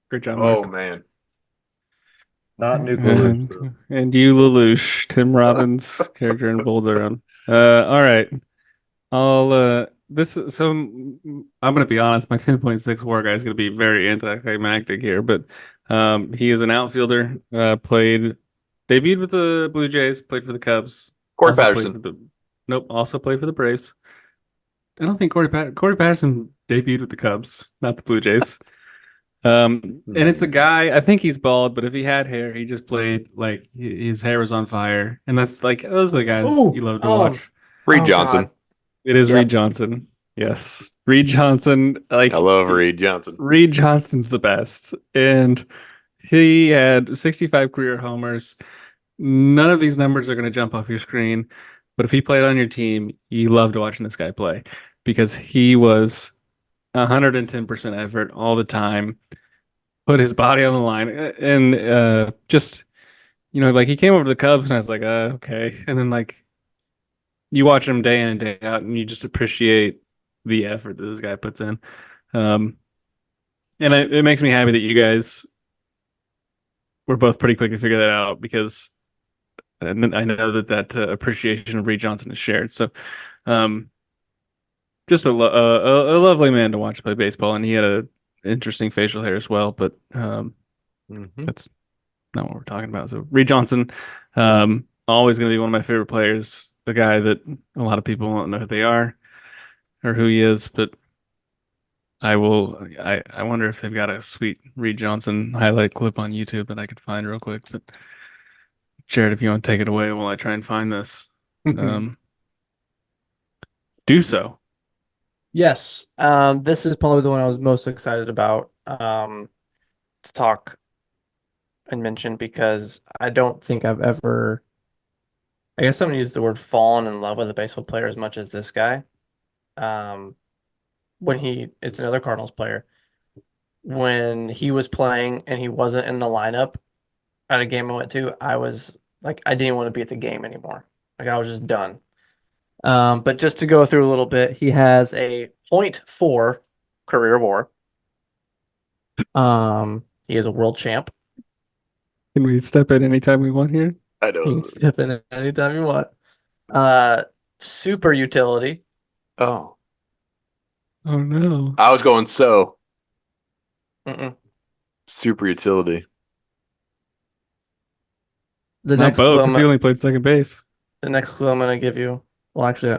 Great job, Oh Mark. man. Not Nuke Lelouch, though. And you, Lelouch, Tim Robbins, character in Bull Durham. All right. I'll this so I'm gonna be honest, my 10.6 war guy is gonna be very anticlimactic here, but he is an outfielder, debuted with the Blue Jays, played for the Cubs, Corey also played Patterson. for the nope, also played for the Braves. I don't think Corey Patterson debuted with the Cubs, not the Blue Jays. And it's a guy, I think he's bald, but if he had hair, he just played like his hair was on fire. And that's like those are the guys Oh, you love to watch. Reed oh God. Johnson. It is Reed Yep. Johnson. Yes. Reed Johnson, I like love Reed Johnson. Reed Johnson's the best. And he had 65 career homers. None of these numbers are going to jump off your screen, but if he played on your team, you loved watching this guy play because he was 110% effort all the time, put his body on the line, and just like he came over to the Cubs, and I was like, okay, and then like you watch him day in and day out, and you just appreciate the effort that this guy puts in. Um, and it makes me happy that you guys were both pretty quick to figure that out because I know that appreciation of Reed Johnson is shared. So, um, just a lovely man to watch play baseball, and he had a interesting facial hair as well. But Mhm. that's not what we're talking about. So Reed Johnson, always going to be one of my favorite players. The guy that a lot of people won't know who they are or who he is, but I will. I wonder if they've got a sweet Reed Johnson highlight clip on YouTube that I could find real quick. But Jared, if you want to take it away while I try and find this, um, do so. Yes. This is probably the one I was most excited about to talk and mention because I don't think I've ever, I guess I'm gonna use the word fallen in love with a baseball player as much as this guy. Um, it's another Cardinals player. When he was playing and he wasn't in the lineup at a game I went to, I was like, I didn't want to be at the game anymore. Like I was just done. But just to go through a little bit, he has a .4 career WAR. He is a world champ. Can we step in anytime we want here? I He know. can step in anytime you want. Uh, super utility. Oh, Oh no. I was going Mm-mm. super utility. It's The not next clue Bo I'm because he only played second base. the next clue I'm gonna give you. Well, actually,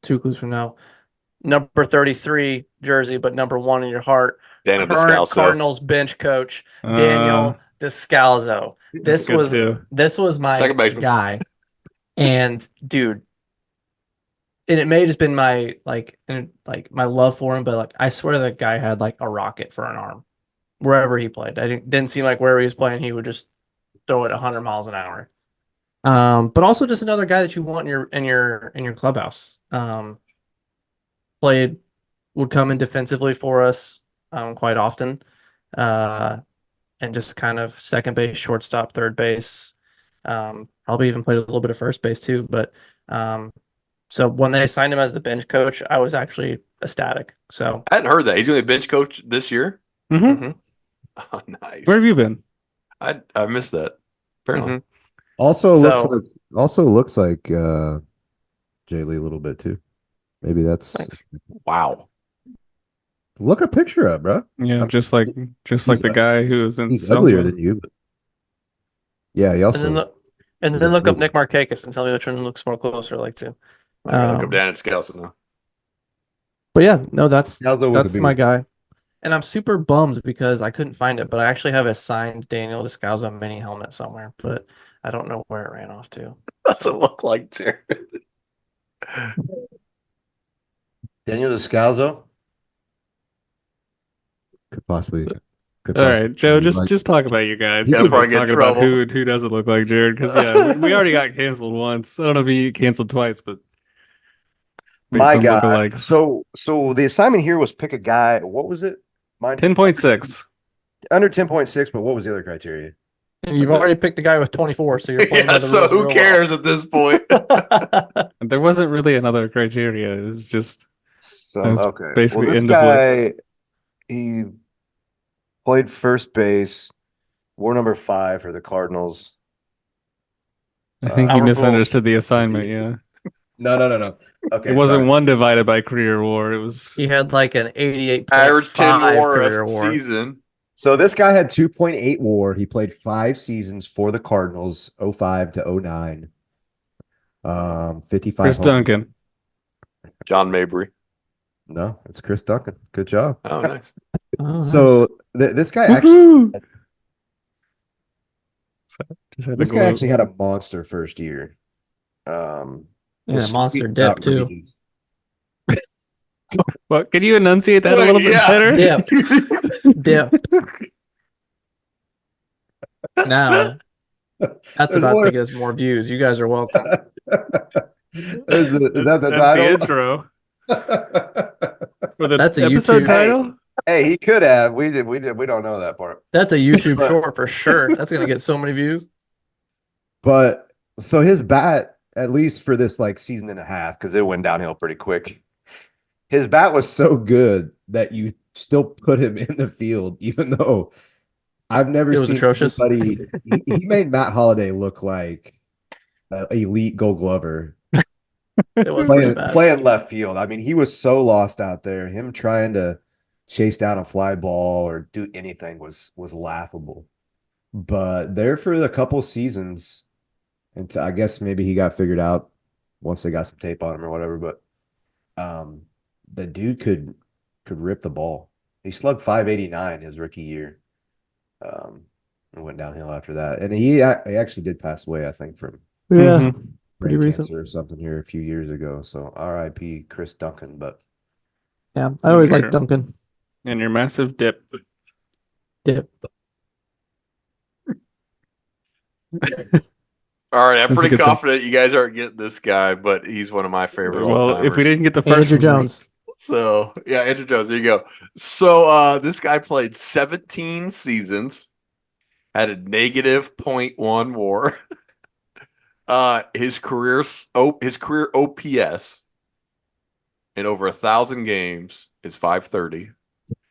two clues from now. Number 33 jersey, but number one in your heart. Daniel Current Descalso. Cardinals bench coach Uh, Daniel Descalzo. that's This good was too. this was my Second baseman. guy, and dude, and it may have just been my like my love for him, but like I swear that guy had like a rocket for an arm wherever he played. I didn't seem like wherever he was playing, he would just throw it 100 miles an hour. But also just another guy that you want in your clubhouse. Played would come in defensively for us quite often, uh, and just kind of second base, shortstop, third base. Probably even played a little bit of first base too. But so when they signed him as the bench coach, I was actually ecstatic. So I hadn't heard that. He's going to be bench coach this year. Mm-hmm. hmm Oh, nice. Where have you been? I missed that. Apparently. hmm Also looks So like Jay Lee a little bit too. Maybe that's thanks. Wow. look a picture up, bro. Yeah, I'm, just like he's the guy who was in he's uglier Selma. than you, but yeah, he And then also look, and is then look up athletic. Nick Markakis and tell me which one looks more closer, like to. I gotta look up Um, Daniel Descalso now. but yeah, no, that's Aldo with a that's my bigger. guy. And I'm super bummed because I couldn't find it, but I actually have a signed Daniel Descalzo mini helmet somewhere, but I don't know where it ran off to. Doesn't look like Jared. Daniel Descalzo could possibly could All possibly right, Joe, be just like just talk about you guys. he He'll could Stop probably just get in talking about trouble. who doesn't look like Jared. Because yeah, we already got canceled once. I don't know if he canceled twice, but based my on guy. lookalikes, So the assignment here was pick a guy. What was it? Mine 10.6. under 10.6, but what was the other criteria? And you've That's it. already picked the guy with 24, so you're playing Yeah, by the so rules who real cares at this point? well. There wasn't really another criteria. It was just Some that's okay. Well, basically this end of list. guy he played first base, wore number 5 for the Cardinals. I think you Albert Pujols. misunderstood the assignment. Yeah, No. it Okay, wasn't sorry. one divided by career war. It was He had like an Average 10 88.5 WAR a career WAR. season. So this guy had 2.8 WAR. He played 5 seasons for the Cardinals, '05 to '09. 55 Chris home. Duncan. John Mabry. No, it's Chris Duncan. Good job. Oh, nice. Oh, nice. So this guy actually Woohoo! So, just had to this guy gloat. actually had a monster first year. And His a speed monster was dip too. outrageous. What? Can you enunciate that a little bit yeah. better? Dip. Dip. Now that's There's about more. to get us more views. You guys are welcome. Is that the That's the title? intro or the That's a episode YouTube. title. Hey, he could have. We don't know that part. That's a YouTube But short for sure. That's gonna get so many views. but so his bat at least for this like season and a half, because it went downhill pretty quick. His bat was so good that you still put him in the field, even though I've never It was seen atrocious. anybody. He made Matt Holliday look like an elite Gold Glover It was pretty playing bad. playing left field. I mean, he was so lost out there. Him trying to chase down a fly ball or do anything was laughable. But there for a couple seasons, and I guess maybe he got figured out once they got some tape on him or whatever. But um, the dude could rip the ball. He slugged 589 his rookie year. And went downhill after that. And he actually did pass away, I think, from Yeah, Mhm. pretty brain recent. cancer or something here a few years ago. So R.I.P. Chris Duncan. But Yeah, I always liked Your- Duncan. And your massive dip. Dip. All right, I'm That's a pretty good thing. confident you guys aren't getting this guy, but he's one of my favorite all Well, if we timers. didn't get the first Andrew one Jones. So yeah, Andrew Jones. There you go. So this guy played 17 seasons, had a negative .1 WAR. His career OPS in over 1,000 games is 530.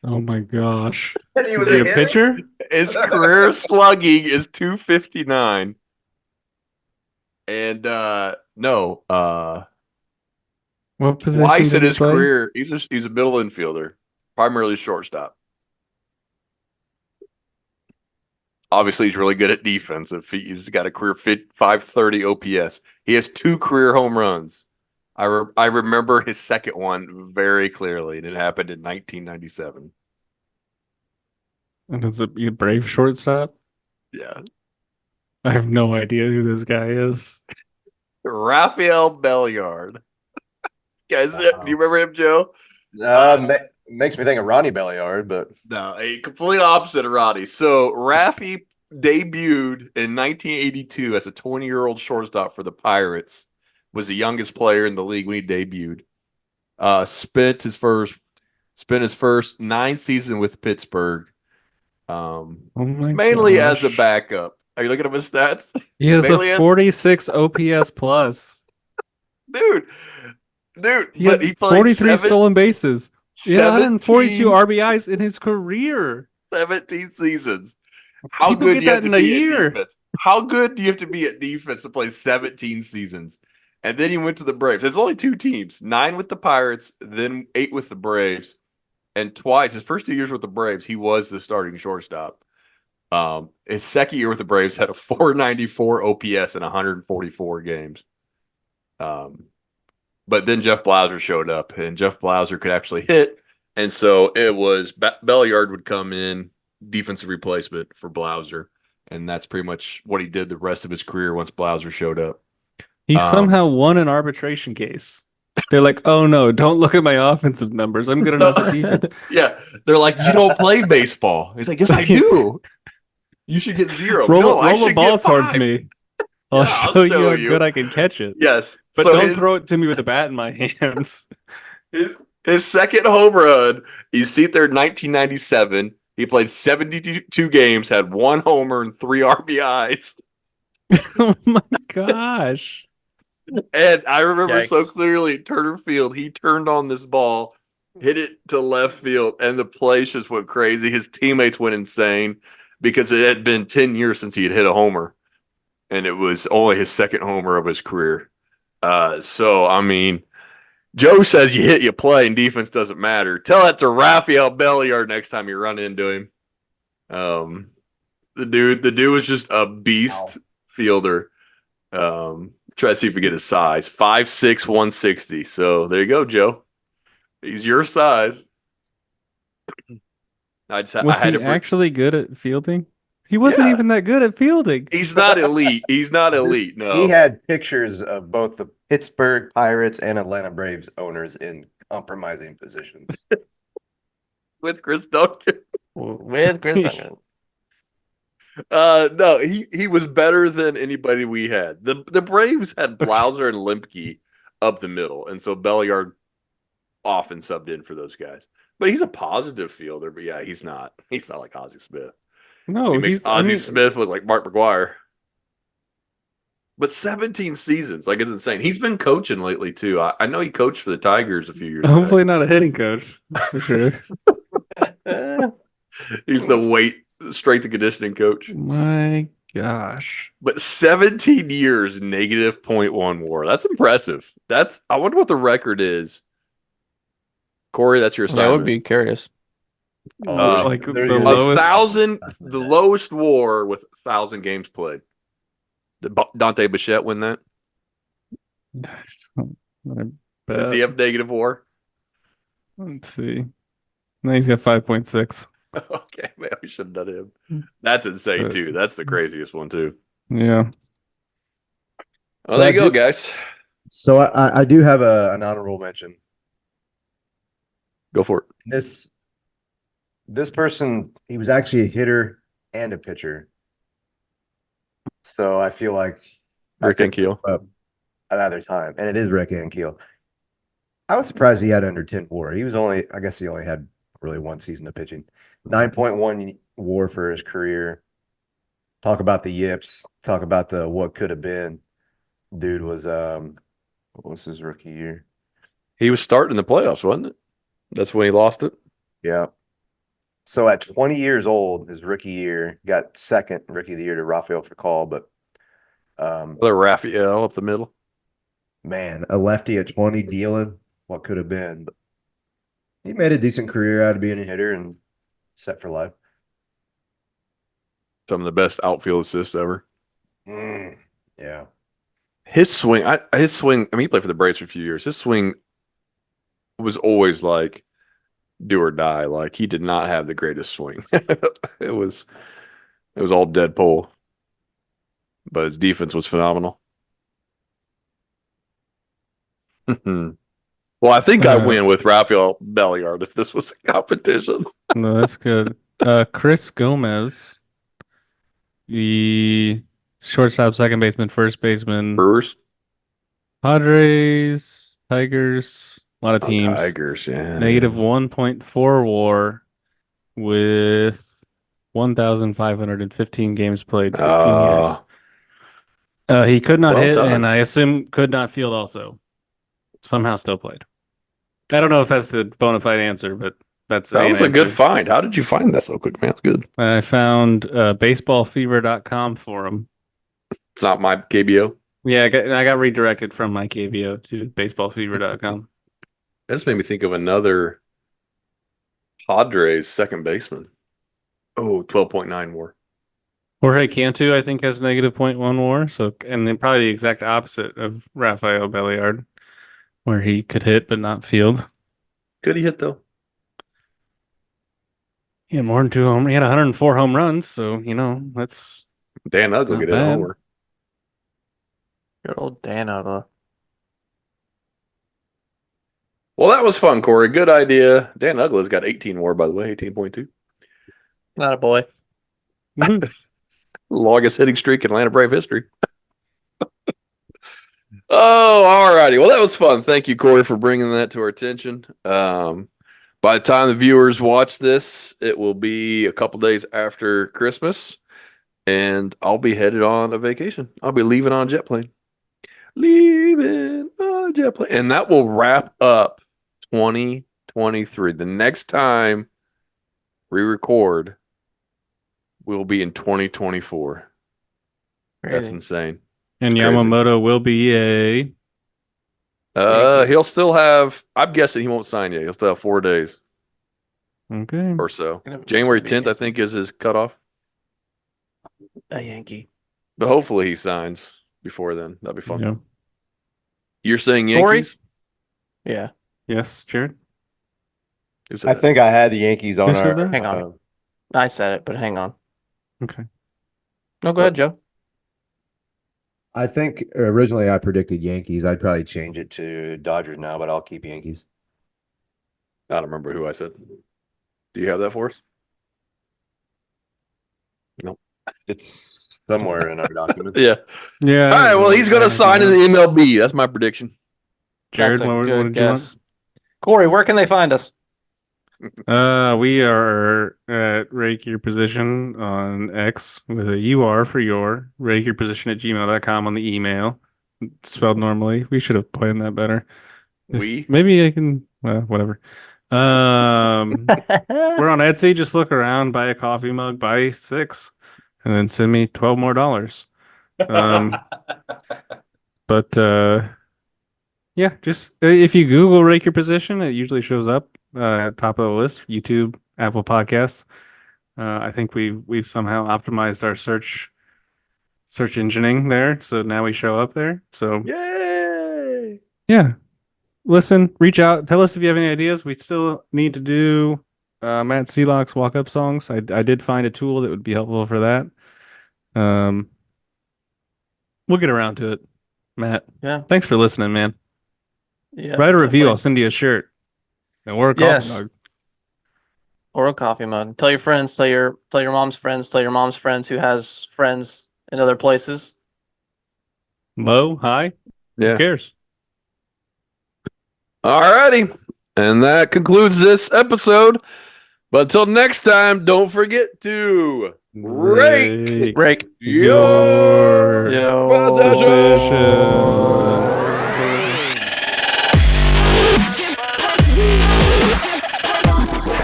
oh my gosh. and he Is he a pitcher? His career slugging is 259. And no, What position twice in did he his play? career, he's a middle infielder, primarily shortstop. Obviously, he's really good at defense. If he's got a career 530 OPS, he has 2 career home runs. I remember his second one very clearly, and it happened in 1997. And it's a Brave shortstop. Yeah, I have no idea who this guy is. Rafael Belliard. Guys, do you remember him, Joe? Makes me think of Ronnie Belliard, but No, a complete opposite of Roddy. So Rafi debuted in 1982 as a 20-year-old shortstop for the Pirates. Was the youngest player in the league when he debuted. Spent his first 9 seasons with Pittsburgh. Oh my Mainly as a gosh. backup. Are you looking at his stats? He has a Mainly as 46 OPS plus. dude, He but had he played 43 stolen bases. Yeah, 142 17, RBIs in his career. 17 seasons. How People good get do you have that to in a be at year. defense? How good do you have to be at defense to play 17 seasons? And then he went to the Braves. There's only 2 teams, 9 with the Pirates, then 8 with the Braves. And twice, his first 2 years with the Braves, he was the starting shortstop. His second year with the Braves had a 494 OPS in 144 games. But then Jeff Blauser showed up, and Jeff Blauser could actually hit. And so it was Belliard would come in, defensive replacement for Blauser. And that's pretty much what he did the rest of his career once Blauser showed up. He somehow won an arbitration case. They're like, oh no, don't look at my offensive numbers. I'm good enough at defense. Yeah. They're like, you don't play baseball. He's like, yes, I do. You should get 0. No, I Roll a should ball get 5. towards me. I'll Yeah, show you how good I can catch it. Yes. But So don't throw it to me with a bat in my hands. his second home run, you see it there in 1997. He played 72 games, had 1 homer and 3 RBIs. Oh my gosh. And I remember so Yikes. clearly at Turner Field, he turned on this ball, hit it to left field, and the place just went crazy. His teammates went insane because it had been 10 years since he had hit a homer. And it was only his second homer of his career. So, I mean, Joe says you hit, you play, and defense doesn't matter. Tell that to Rafael Belliard next time you run into him. The dude was just a beast fielder. Try to see if we get his size. 5'6", 160. So there you go, Joe. He's your size. I Was had he to. actually good at fielding? He wasn't Yeah. even that good at fielding. He's not elite. He's not elite. No. he had pictures of both the Pittsburgh Pirates and Atlanta Braves owners in compromising positions. With Chris Duncan. With Chris Duncan. No, he was better than anybody we had. The Braves had Blauser and Limke up the middle, and so Belliard often subbed in for those guys. But he's a positive fielder. But yeah, he's not. He's not like Ozzie Smith. No, He makes Ozzie Smith look like Mark McGuire. But 17 seasons, like it's insane. He's been coaching lately too. I know he coached for the Tigers a few years Hopefully back. not a hitting coach. That's for sure. He's the weight strength and conditioning coach. My gosh. But 17 years negative .1 WAR. That's impressive. I wonder what the record is. Corey, that's your Yeah, I would assignment. be curious. Oh, Like the there's- lowest. 1,000, the lowest WAR with 1,000 games played. Did Dante Bichette win that? I Does he bet. have negative WAR? Let's see. No, he's got 5.6. Okay, man, we should have done him. That's insane But- too. That's the craziest one too. Yeah. Oh, So there I you go, do- guys. So I do have an honorable mention. Go for it. This person, he was actually a hitter and a pitcher. So I feel like Rick I and could Keel. up another time, and it is Rick and Keel. I was surprised he had under 10 WAR. I guess he only had really one season of pitching. 9.1 WAR for his career. Talk about the yips. Talk about the what could have been. Dude was what was his rookie year? He was starting in the playoffs, wasn't it? That's when he lost it. Yeah. So at 20 years old, his rookie year, got second rookie of the year to Rafael Furcal, but Another Raphael up the middle. man, a lefty at 20 dealing what could have been. But he made a decent career out of being a hitter and set for life. Some of the best outfield assists ever. Yeah. His swing, he played for the Braves for a few years. His swing was always like do or die. Like he did not have the greatest swing. it was all dead pull. But his defense was phenomenal. Well, I think I win with Rafael Belliard if this was a competition. No, that's good. Chris Gomez, the shortstop, second baseman, first baseman, Brewers. Padres, Tigers, a lot of teams. Tigers, yeah. Negative 1.4 WAR with 1,515 games played, 16 years. He could not Well hit, done. and I assume could not field also. Somehow still played. I don't know if that's the bona fide answer, but that's That an was a good answer. find. How did you find that so quick, man? That's good. I found baseballfever.com for him. It's not my KBO. Yeah, I got redirected from my KVO to baseballfever.com. That just made me think of another Padres second baseman. Oh, 12.9 WAR. Jorge Cantu, I think, has negative 0.1 WAR. So, and then probably the exact opposite of Rafael Belliard, where he could hit but not field. Good he hit though. He had more than he had 104 home runs. So, that's Dan Ugly Not could hit a bad. homer. Good old Dan Ugla. Well, that was fun, Corey. Good idea. Dan Ugla's got 18 WAR, by the way, 18.2. Not a boy. Longest hitting streak in Atlanta Brave history. Oh, all righty. Well, that was fun. Thank you, Corey, for bringing that to our attention. By the time the viewers watch this, it will be a couple days after Christmas, and I'll be headed on a vacation. I'll be leaving on a jet plane. Leaving on a jet plane. And that will wrap up 2023. The next time we record, we'll be in 2024. That's Crazy. insane. And It's crazy. Yamamoto will be a He'll still have, I'm guessing he won't sign yet. He'll still have 4 days okay. or so. Gonna be- January it's gonna 10th, be I think, is his cutoff. a Yankee. But hopefully he signs before then. That'd be fun. Yeah. You're saying Corey? Yankees? Yeah. Yes, Jared. Who said I that? think I had the Yankees on Who said our that? Hang on. I said it, but hang on. Okay. No, go ahead, Joe. I think originally I predicted Yankees. I'd probably change it to Dodgers now, but I'll keep Yankees. I don't remember who I said. Do you have that for us? It's somewhere in our document. Yeah. Yeah. All right. Well, he's going to sign in the MLB. That's my prediction. Jared, That's a what good did you want? guess. Corey, where can they find us? We are at Rake Your Position on X with a UR for your Rake Your Position at gmail.com on the email. It's spelled normally. We should have planned that better. Maybe I can, well, whatever. We're on Etsy. Just look around, buy a coffee mug, buy 6, and then send me $12 more. Um, but yeah, just if you Google Rake Your Position, it usually shows up at top of the list. YouTube, Apple Podcasts. I think we've somehow optimized our search engineering there, so now we show up there. So Yay! yeah, listen, reach out, tell us if you have any ideas. We still need to do Matt Sealock's walk up songs. I did find a tool that would be helpful for that. We'll get around to it. Matt, Yeah. thanks for listening, man. Yeah. Write a review. Definitely. I'll send you a shirt and wear a coffee Yes. mug. Or a coffee mug. Tell your friends, tell your mom's friends, tell your mom's friends who has friends in other places. Low, high, who Yeah. cares? Alrighty. And that concludes this episode. But until next time, don't forget to rake Rake. your Yo.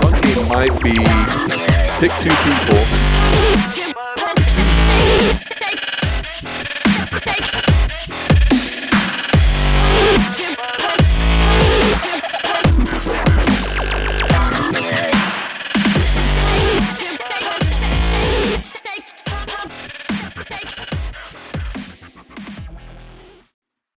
One game might be pick 2 people.